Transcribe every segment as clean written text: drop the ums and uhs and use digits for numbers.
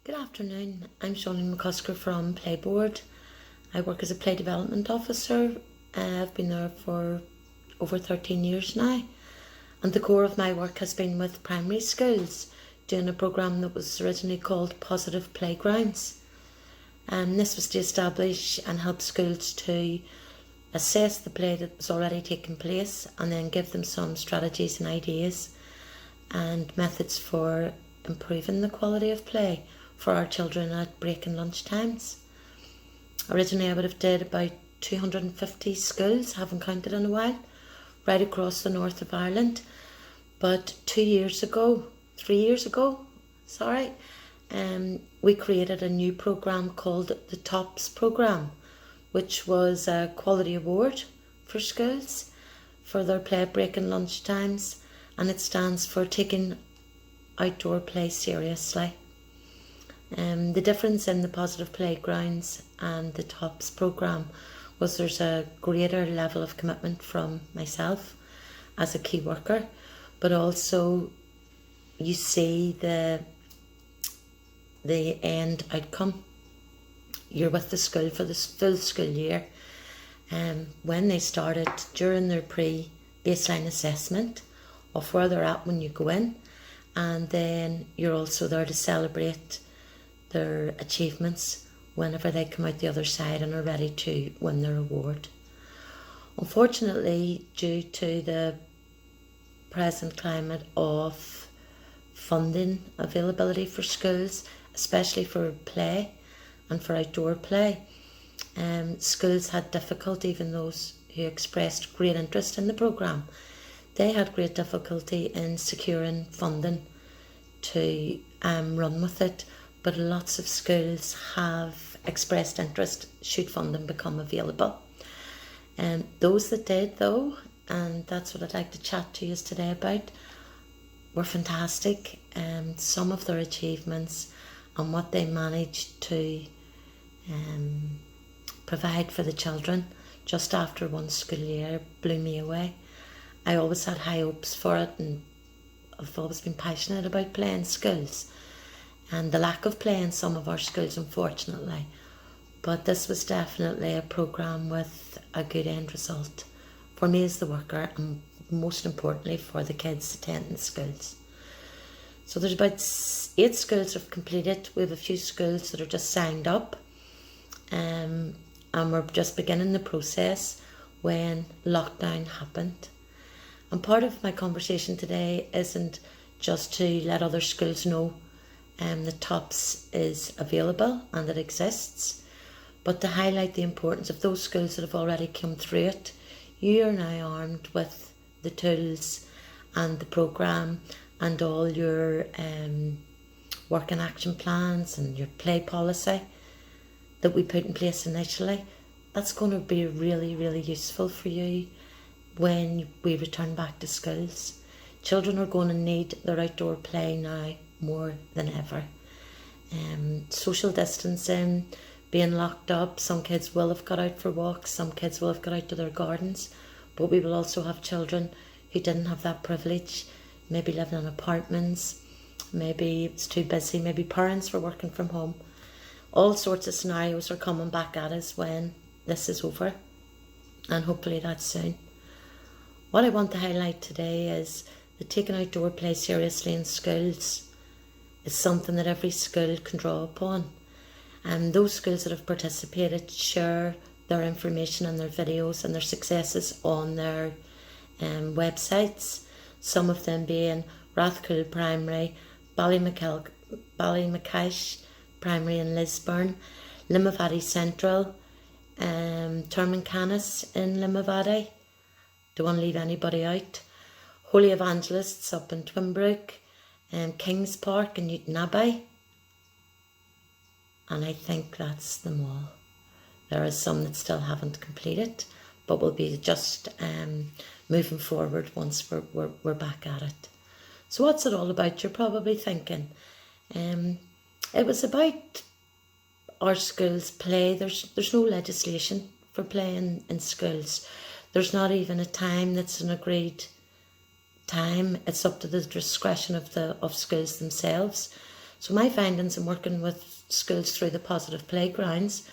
Good afternoon, I'm Shauneen from PlayBoard. I work as a play development officer. I've been there for over 13 years now, and the core of my work has been with primary schools, doing a programme that was originally called Positive Playgrounds. This was to establish and help schools to assess the play that was already taking place and then give them some strategies and ideas and methods for improving the quality of play for our children at break and lunch times. Originally I would have did about 250 schools, haven't counted in a while, right across the north of Ireland. But 3 years ago, we created a new programme called the TOPS programme, which was a quality award for schools for their play at break and lunch times, and it stands for taking outdoor play seriously. The difference in the Positive Playgrounds and the TOPS programme was there's a greater level of commitment from myself as a key worker, but also you see the end outcome. You're with the school for the full school year. When they started, during their pre-baseline assessment of where they're at when you go in, and then you're also there to celebrate their achievements whenever they come out the other side and are ready to win their award. Unfortunately, due to the present climate of funding availability for schools, especially for play and for outdoor play, schools had difficulty. Even those who expressed great interest in the programme, they had great difficulty in securing funding to run with it. But lots of schools have expressed interest should funding become available. Those that did though, and that's what I'd like to chat to you today about, were fantastic. Some of their achievements and what they managed to provide for the children just after one school year blew me away. I always had high hopes for it, and I've always been passionate about playing schools and the lack of play in some of our schools, unfortunately. But this was definitely a programme with a good end result for me as the worker, and most importantly for the kids attending schools. So there's about 8 schools that have completed. We have a few schools that are just signed up, and we're just beginning the process when lockdown happened. And part of my conversation today isn't just to let other schools know the TOPS is available and it exists, but to highlight the importance of those schools that have already come through it. You are now armed with the tools and the programme and all your work and action plans and your play policy that we put in place initially. That's going to be really, really useful for you when we return back to schools. Children are going to need their outdoor play now more than ever. Social distancing, being locked up, some kids will have got out for walks, some kids will have got out to their gardens, but we will also have children who didn't have that privilege, maybe living in apartments, maybe it's too busy, maybe parents were working from home. All sorts of scenarios are coming back at us when this is over, and hopefully that's soon. What I want to highlight today is that taking outdoor play seriously in schools is something that every school can draw upon. And those schools that have participated share their information and their videos and their successes on their websites. Some of them being Rathcoole Primary, Ballymacash Primary in Lisburn, Limavady Central, Termancanis in Limavady. Don't want to leave anybody out. Holy Evangelists up in Twinbrook, Kings Park in Newton Abbey. And I think that's them all. There are some that still haven't completed, but we'll be just moving forward once we're back at it. So what's it all about? You're probably thinking. It was about our schools play. There's no legislation for playing in schools. There's not even a time that's an agreed time. It's up to the discretion of schools themselves. So my findings in working with schools through the positive playgrounds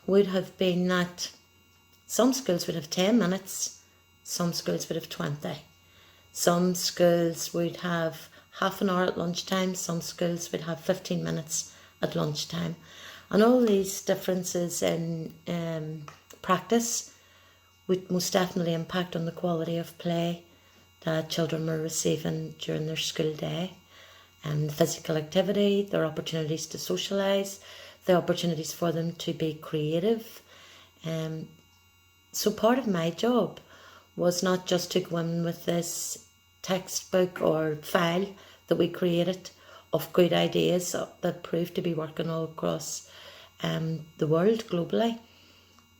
would have been that some schools would have 10 minutes, some schools would have 20. Some schools would have half an hour at lunchtime, some schools would have 15 minutes at lunchtime. And all these differences in practice would most definitely impact on the quality of play that children were receiving during their school day. And physical activity, their opportunities to socialise, the opportunities for them to be creative. So part of my job was not just to go in with this textbook or file that we created of good ideas that proved to be working all across the world globally,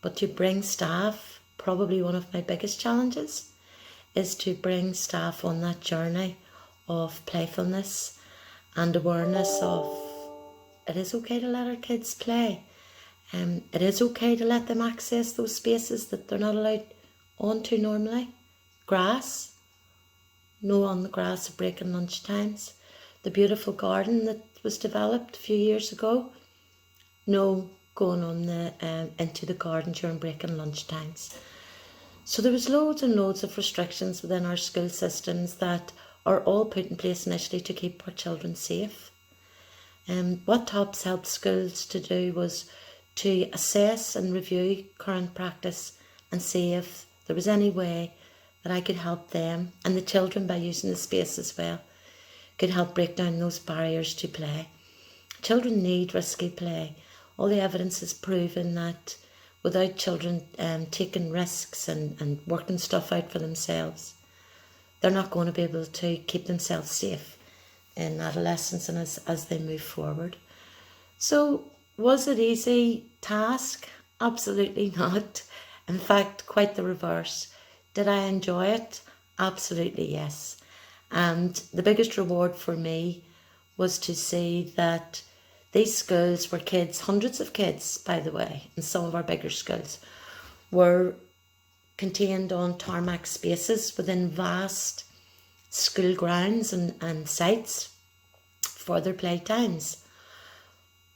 but to bring staff. Probably one of my biggest challenges is to bring staff on that journey of playfulness and awareness of it is okay to let our kids play. It is okay to let them access those spaces that they're not allowed onto normally. Grass, no on the grass at break and lunch times. The beautiful garden that was developed a few years ago, no going on into the garden during break and lunch times. So there was loads and loads of restrictions within our school systems that are all put in place initially to keep our children safe. What TOPS helped schools to do was to assess and review current practice and see if there was any way that I could help them and the children, by using the space as well, could help break down those barriers to play. Children need risky play. All the evidence has proven that without children taking risks and working stuff out for themselves, they're not going to be able to keep themselves safe in adolescence and as they move forward. So was it easy task? Absolutely not. In fact, quite the reverse. Did I enjoy it? Absolutely yes. And the biggest reward for me was to see that these schools where kids, hundreds of kids, by the way, in some of our bigger schools, were contained on tarmac spaces within vast school grounds and sites for their playtimes,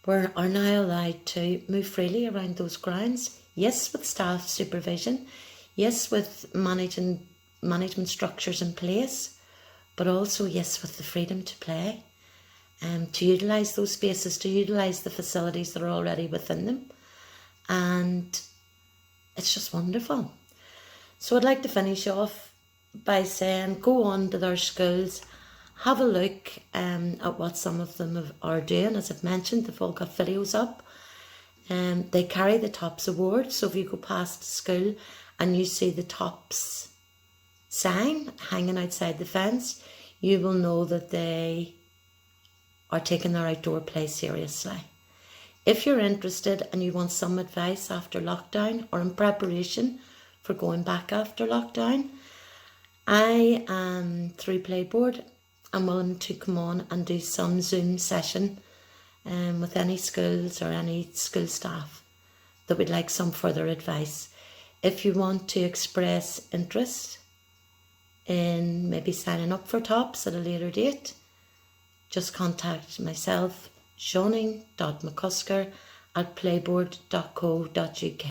are now allowed to move freely around those grounds. Yes, with staff supervision. Yes, with management structures in place. But also, yes, with the freedom to play. To utilise those spaces, to utilise the facilities that are already within them. And it's just wonderful. So I'd like to finish off by saying, go on to their schools, have a look at what some of them are doing. As I've mentioned, they've all got videos up. They carry the TOPS award, so if you go past school and you see the TOPS sign hanging outside the fence, you will know that they are taking their outdoor play seriously. If you're interested and you want some advice after lockdown or in preparation for going back after lockdown, I am through PlayBoard. I'm willing to come on and do some Zoom session with any schools or any school staff that would like some further advice. If you want to express interest in maybe signing up for TOPS at a later date, just contact myself, Shauneen.mccusker@playboard.co.uk.